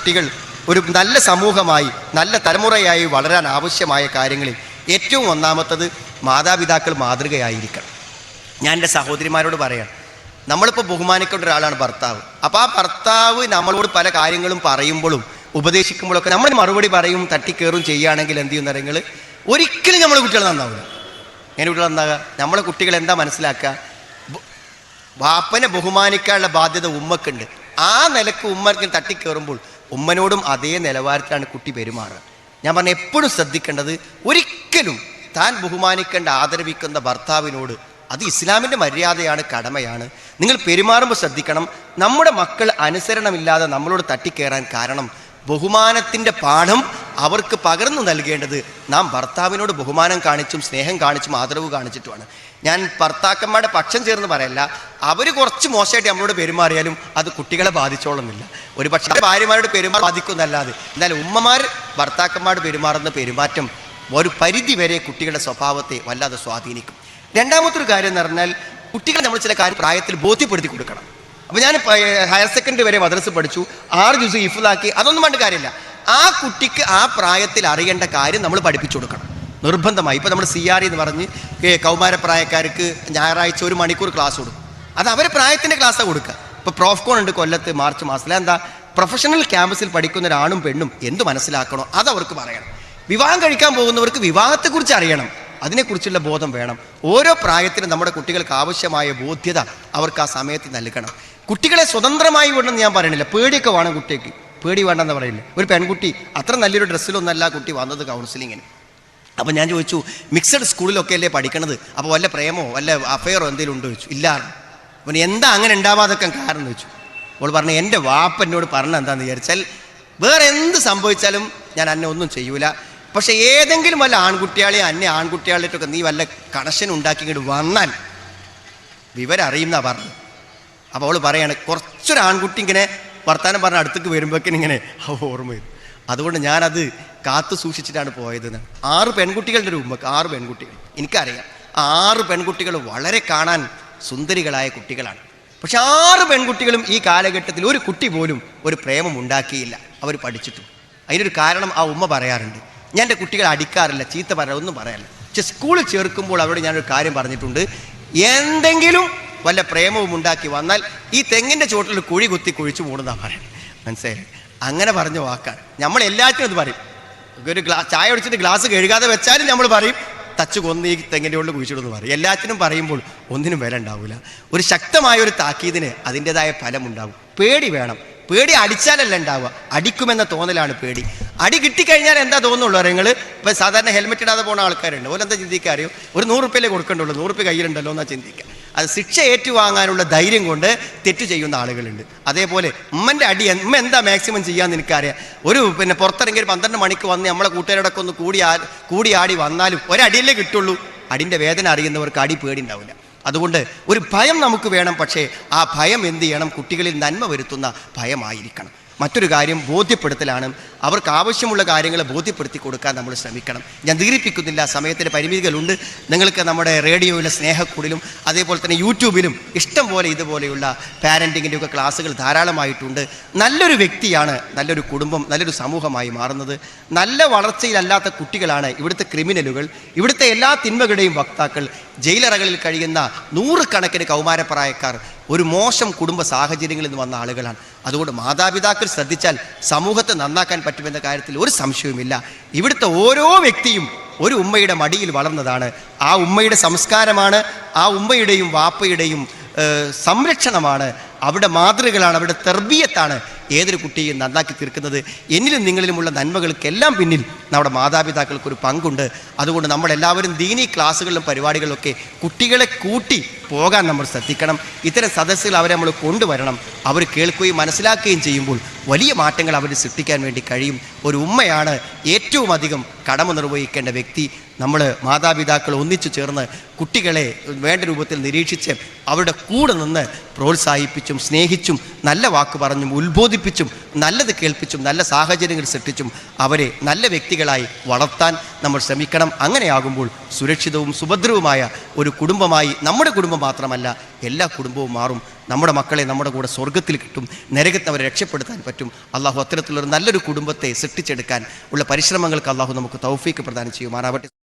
കുട്ടികൾ ഒരു നല്ല സമൂഹമായി നല്ല തലമുറയായി വളരാൻ ആവശ്യമായ കാര്യങ്ങളിൽ ഏറ്റവും ഒന്നാമത്തത് മാതാപിതാക്കൾ മാതൃകയായിരിക്കണം. ഞാൻ എൻ്റെ സഹോദരിമാരോട് പറയാം, നമ്മളിപ്പോൾ ബഹുമാനിക്കേണ്ട ഒരാളാണ് ഭർത്താവ്. അപ്പോൾ ആ ഭർത്താവ് നമ്മളോട് പല കാര്യങ്ങളും പറയുമ്പോഴും ഉപദേശിക്കുമ്പോഴൊക്കെ നമ്മൾ മറുപടി പറയും തട്ടിക്കയറും ചെയ്യുകയാണെങ്കിൽ എന്ത് ചെയ്യുന്ന നിങ്ങൾ ഒരിക്കലും നമ്മളെ കുട്ടികൾ നന്നാവില്ല. എങ്ങനെ കുട്ടികൾ നന്നാകുക? നമ്മളെ കുട്ടികൾ എന്താ മനസ്സിലാക്കുക? വാപ്പനെ ബഹുമാനിക്കാനുള്ള ബാധ്യത ഉമ്മക്കുണ്ട്. ആ നിലക്ക് ഉമ്മക്ക് തട്ടിക്കയറുമ്പോൾ ഉമ്മനോടും അതേ നിലവാരത്തിലാണ് കുട്ടി പെരുമാറുക. ഞാൻ പറഞ്ഞ എപ്പോഴും ശ്രദ്ധിക്കേണ്ടത്, ഒരിക്കലും താൻ ബഹുമാനിക്കേണ്ട ആദരവിക്കുന്ന ഭർത്താവിനോട്, അത് ഇസ്ലാമിൻ്റെ മര്യാദയാണ്, കടമയാണ്, നിങ്ങൾ പെരുമാറുമ്പോൾ ശ്രദ്ധിക്കണം. നമ്മുടെ മക്കൾ അനുസരണമില്ലാതെ നമ്മളോട് തട്ടിക്കയറാൻ കാരണം ബഹുമാനത്തിൻ്റെ പാഠം അവർക്ക് പകർന്നു നൽകേണ്ടത് നാം ഭർത്താവിനോട് ബഹുമാനം കാണിച്ചും സ്നേഹം കാണിച്ചും ആദരവ് കാണിച്ചിട്ടുമാണ്. ഞാൻ ഭർത്താക്കന്മാരുടെ പക്ഷം ചേർന്ന് പറയല്ല, അവർ കുറച്ച് മോശമായിട്ട് നമ്മളോട് പെരുമാറിയാലും അത് കുട്ടികളെ ബാധിച്ചോളുന്നില്ല. ഒരു പക്ഷേ ഭാര്യമാരോട് പെരുമാറി ബാധിക്കുന്നല്ലാതെ, എന്നാൽ ഉമ്മമാർ ഭർത്താക്കന്മാരോട് പെരുമാറുന്ന പെരുമാറ്റം ഒരു പരിധി വരെ കുട്ടികളുടെ സ്വഭാവത്തെ വല്ലാതെ സ്വാധീനിക്കും. രണ്ടാമത്തൊരു കാര്യം എന്ന് പറഞ്ഞാൽ, കുട്ടികളെ നമ്മൾ ചില കാര്യം പ്രായത്തിൽ ബോധ്യപ്പെടുത്തി കൊടുക്കണം. അപ്പോൾ ഞാൻ ഹയർ സെക്കൻഡറി വരെ മദ്രസ പഠിച്ചു, 6 ജുസ് ഹിഫ്ളാക്കി, അതൊന്നും വേണ്ട കാര്യമില്ല. ആ കുട്ടിക്ക് ആ പ്രായത്തിൽ അറിയേണ്ട കാര്യം നമ്മൾ പഠിപ്പിച്ചു കൊടുക്കണം നിർബന്ധമായി. ഇപ്പോൾ നമ്മൾ CRE എന്ന് പറഞ്ഞ് കൗമാരപ്രായക്കാർക്ക് ഞായറാഴ്ച 1 മണിക്കൂർ ക്ലാസ് കൊടുക്കും. അത് അവരെ പ്രായത്തിൻ്റെ ക്ലാസ്സാണ് കൊടുക്കുക. ഇപ്പോൾ പ്രോഫ്കോൺ ഉണ്ട് കൊല്ലത്ത് മാർച്ച് മാസത്തിൽ. എന്താ, പ്രൊഫഷണൽ ക്യാമ്പസിൽ പഠിക്കുന്ന ഒരാണും പെണ്ണും എന്ത് മനസ്സിലാക്കണോ അത് അവർക്ക് പറയണം. വിവാഹം കഴിക്കാൻ പോകുന്നവർക്ക് വിവാഹത്തെക്കുറിച്ച് അറിയണം, അതിനെക്കുറിച്ചുള്ള ബോധം വേണം. ഓരോ പ്രായത്തിനും നമ്മുടെ കുട്ടികൾക്ക് ആവശ്യമായ ബോധ്യത അവർക്ക് ആ സമയത്ത് നൽകണം. കുട്ടികളെ സ്വതന്ത്രമായി വിടണം ഞാൻ പറയണില്ല, പേടിയൊക്കെ വേണം കുട്ടിക്ക്, പേടി വേണ്ടെന്ന് പറയില്ല. ഒരു പെൺകുട്ടി അത്ര നല്ലൊരു ഡ്രസ്സിലൊന്നല്ല കുട്ടി വന്നത് കൗൺസിലിങ്ങിന്. അപ്പോൾ ഞാൻ ചോദിച്ചു, മിക്സഡ് സ്കൂളിലൊക്കെ അല്ലേ പഠിക്കണത്, അപ്പോൾ വല്ല പ്രേമോ വല്ല അഫെയറോ എന്തെങ്കിലും ഉണ്ടോ ചോദിച്ചു. ഇല്ല. അപ്പോൾ എന്താ അങ്ങനെ ഉണ്ടാവാതൊക്കെ കാരണം ചോദിച്ചു. അവൾ പറഞ്ഞു, എൻ്റെ വാപ്പ എന്നോട് പറഞ്ഞ എന്താണെന്ന് വിചാരിച്ചാൽ, വേറെ എന്ത് സംഭവിച്ചാലും ഞാൻ എന്നെ ഒന്നും ചെയ്യൂല, പക്ഷേ ഏതെങ്കിലും വല്ല ആൺകുട്ടികളെയോ ആൺകുട്ടികളായിട്ടൊക്കെ നീ വല്ല കണക്ഷൻ ഉണ്ടാക്കി ഇങ്ങോട്ട് വന്നാൽ വിവരം അറിയുന്ന പറഞ്ഞു. അപ്പോൾ അവൾ പറയാണ്, കുറച്ചൊരു ആൺകുട്ടി ഇങ്ങനെ വർത്താനം പറഞ്ഞ അടുത്തേക്ക് വരുമ്പോഴേക്കും ഇങ്ങനെ ഓർമ്മ വരും. അതുകൊണ്ട് ഞാനത് കാത്തു സൂക്ഷിച്ചിട്ടാണ് പോയതെന്ന്. 6 പെൺകുട്ടികളുടെ ഒരു ഉമ്മക്ക് 6 പെൺകുട്ടികൾ എനിക്കറിയാം. 6 പെൺകുട്ടികൾ വളരെ കാണാൻ സുന്ദരികളായ കുട്ടികളാണ്. പക്ഷെ 6 പെൺകുട്ടികളും ഈ കാലഘട്ടത്തിൽ ഒരു കുട്ടി പോലും ഒരു പ്രേമം ഉണ്ടാക്കിയില്ല, അവർ പഠിച്ചിട്ടും. അതിനൊരു കാരണം ആ ഉമ്മ പറയാറുണ്ട്, ഞാൻ എൻ്റെ കുട്ടികളെ അടിക്കാറില്ല, ചീത്ത പറയാറില്ല, ഒന്നും പറയാറില്ല. പക്ഷെ സ്കൂളിൽ ചേർക്കുമ്പോൾ അവരോട് ഞാനൊരു കാര്യം പറഞ്ഞിട്ടുണ്ട്, എന്തെങ്കിലും വല്ല പ്രേമവും ഉണ്ടാക്കി വന്നാൽ ഈ തെങ്ങിൻ്റെ ചുവട്ടിൽ കുഴി കുത്തി കുഴിച്ചു മൂടുന്നാ പറയാം. മനസ്സിലായി? അങ്ങനെ പറഞ്ഞ വാക്കാണ്. നമ്മൾ എല്ലാറ്റിനും അത് പറയും. ഒരു ചായ ഒടിച്ചിട്ട് ഗ്ലാസ് കഴുകാതെ വെച്ചാലും നമ്മൾ പറയും, തച്ച് കൊന്ന് ഈ തെങ്ങിൻ്റെ ഉള്ളിൽ കുഴിച്ചിടുമെന്ന് പറയും. എല്ലാറ്റിനും പറയുമ്പോൾ ഒന്നിനും വില ഉണ്ടാവില്ല. ഒരു ശക്തമായ ഒരു താക്കീതിന് അതിൻ്റെതായ ഫലമുണ്ടാവും. പേടി വേണം. പേടി അടിച്ചാലല്ല ഉണ്ടാവുക, അടിക്കുമെന്ന തോന്നലാണ് പേടി. അടി കിട്ടിക്കഴിഞ്ഞാൽ എന്താ തോന്നുള്ളൂ നിങ്ങൾ? ഇപ്പോൾ സാധാരണ ഹെൽമെറ്റ് ഇടാതെ പോകുന്ന ആൾക്കാരുണ്ട്, ഓരെന്താ ചിന്തിക്കുക അറിയോ? ഒരു 100 റുപ്യയിലേ കൊടുക്കേണ്ടുള്ളൂ, 100 റുപ്യ കയ്യിലുണ്ടല്ലോ എന്നാ ചിന്തിക്കുക. അത് ശിക്ഷ ഏറ്റുവാങ്ങാനുള്ള ധൈര്യം കൊണ്ട് തെറ്റ് ചെയ്യുന്ന ആളുകളുണ്ട്. അതേപോലെ ഉമ്മൻ്റെ അടി ഉമ്മ എന്താ മാക്സിമം ചെയ്യാമെന്ന് എനിക്കറിയാം. ഒരു പുറത്തിറങ്ങി ഒരു 12 മണിക്ക് വന്ന് നമ്മളെ കൂട്ടുകാരോടൊക്കെ ഒന്ന് കൂടിയാടി വന്നാലും ഒരടിയല്ലേ കിട്ടുള്ളൂ. അടിൻ്റെ വേദന അറിയുന്നവർക്ക് അടി പേടി ഉണ്ടാവില്ല. അതുകൊണ്ട് ഒരു ഭയം നമുക്ക് വേണം. പക്ഷേ ആ ഭയം എന്ത് ചെയ്യണം? കുട്ടികളിൽ നന്മ വരുത്തുന്ന ഭയമായിരിക്കണം. മറ്റൊരു കാര്യം ബോധ്യപ്പെടുത്തലാണ്. അവർക്ക് ആവശ്യമുള്ള കാര്യങ്ങൾ ബോധ്യപ്പെടുത്തി കൊടുക്കാൻ നമ്മൾ ശ്രമിക്കണം. ഞാൻ ദീർഘിപ്പിക്കുന്നില്ല, സമയത്തിൻ്റെ പരിമിതികളുണ്ട്. നിങ്ങൾക്ക് നമ്മുടെ റേഡിയോയിലെ സ്നേഹക്കൂടിലും അതേപോലെ തന്നെ യൂട്യൂബിലും ഇഷ്ടം പോലെ ഇതുപോലെയുള്ള പാരൻറ്റിങ്ങിൻ്റെ ഒക്കെ ക്ലാസ്സുകൾ ധാരാളമായിട്ടുണ്ട്. നല്ലൊരു വ്യക്തിയാണ് നല്ലൊരു കുടുംബം, നല്ലൊരു സമൂഹമായി മാറുന്നത്. നല്ല വളർച്ചയിലല്ലാത്ത കുട്ടികളാണ് ഇവിടുത്തെ ക്രിമിനലുകൾ, ഇവിടുത്തെ എല്ലാ തിന്മകളുടെയും വക്താക്കൾ. ജയിലറകളിൽ കഴിയുന്ന 100 കണക്കിന് കൗമാരപ്രായക്കാർ ഒരു മോശം കുടുംബ സാഹചര്യങ്ങളിൽ നിന്ന് വന്ന ആളുകളാണ്. അതുകൊണ്ട് മാതാപിതാക്കൾ ശ്രദ്ധിച്ചാൽ സമൂഹത്തെ നന്നാക്കാൻ പറ്റുമെന്ന കാര്യത്തിൽ ഒരു സംശയവുമില്ല. ഇവിടുത്തെ ഓരോ വ്യക്തിയും ഒരു ഉമ്മയുടെ മടിയിൽ വളർന്നതാണ്. ആ ഉമ്മയുടെ സംസ്കാരമാണ്, ആ ഉമ്മയുടെയും വാപ്പയുടെയും സംരക്ഷണമാണ്, അവിടെ മാതൃകളാണ്, അവിടെ തർബിയത്താണ് ഏതൊരു കുട്ടിയും നന്നാക്കി തീർക്കുന്നത്. എന്നിലും നിങ്ങളിലുമുള്ള നന്മകൾക്കെല്ലാം പിന്നിൽ നമ്മുടെ മാതാപിതാക്കൾക്കൊരു പങ്കുണ്ട്. അതുകൊണ്ട് നമ്മളെല്ലാവരും ദീനീ ക്ലാസ്സുകളിലും പരിപാടികളിലൊക്കെ കുട്ടികളെ കൂട്ടി പോകാൻ നമ്മൾ ശ്രദ്ധിക്കണം. ഇത്തരം സദസ്സുകൾ അവരെ നമ്മൾ കൊണ്ടുവരണം. അവർ കേൾക്കുകയും മനസ്സിലാക്കുകയും ചെയ്യുമ്പോൾ വലിയ മാറ്റങ്ങൾ അവർ സൃഷ്ടിക്കാൻ വേണ്ടി കഴിയും. ഒരു ഉമ്മയാണ് ഏറ്റവും അധികം കടമ നിർവഹിക്കേണ്ട വ്യക്തി. നമ്മൾ മാതാപിതാക്കൾ ഒന്നിച്ചു ചേർന്ന് കുട്ടികളെ വേണ്ട രൂപത്തിൽ നിരീക്ഷിച്ച് അവരുടെ കൂടെ നിന്ന് പ്രോത്സാഹിപ്പിച്ചും സ്നേഹിച്ചും നല്ല വാക്ക് പറഞ്ഞും ഉത്ബോധിപ്പിച്ചും നല്ലത് കേൾപ്പിച്ചും നല്ല സാഹചര്യങ്ങൾ സൃഷ്ടിച്ചും അവരെ നല്ല വ്യക്തികളായി വളർത്താൻ നമ്മൾ ശ്രമിക്കണം. അങ്ങനെയാകുമ്പോൾ സുരക്ഷിതവും സുഭദ്രവുമായ ഒരു കുടുംബമായി നമ്മുടെ കുടുംബം മാത്രമല്ല എല്ലാ കുടുംബവും മാറും. നമ്മുടെ മക്കളെ നമ്മുടെ കൂടെ സ്വർഗ്ഗത്തിൽ കിട്ടും, നരകത്തിൽ അവരെ രക്ഷപ്പെടുത്താൻ പറ്റും. അള്ളാഹു അത്തരത്തിലൊരു നല്ലൊരു കുടുംബത്തെ സൃഷ്ടിച്ചെടുക്കാൻ ഉള്ള പരിശ്രമങ്ങൾക്ക് അള്ളാഹു നമുക്ക് തൗഫീക്ക് പ്രദാനം ചെയ്യുമാറാവട്ടെ.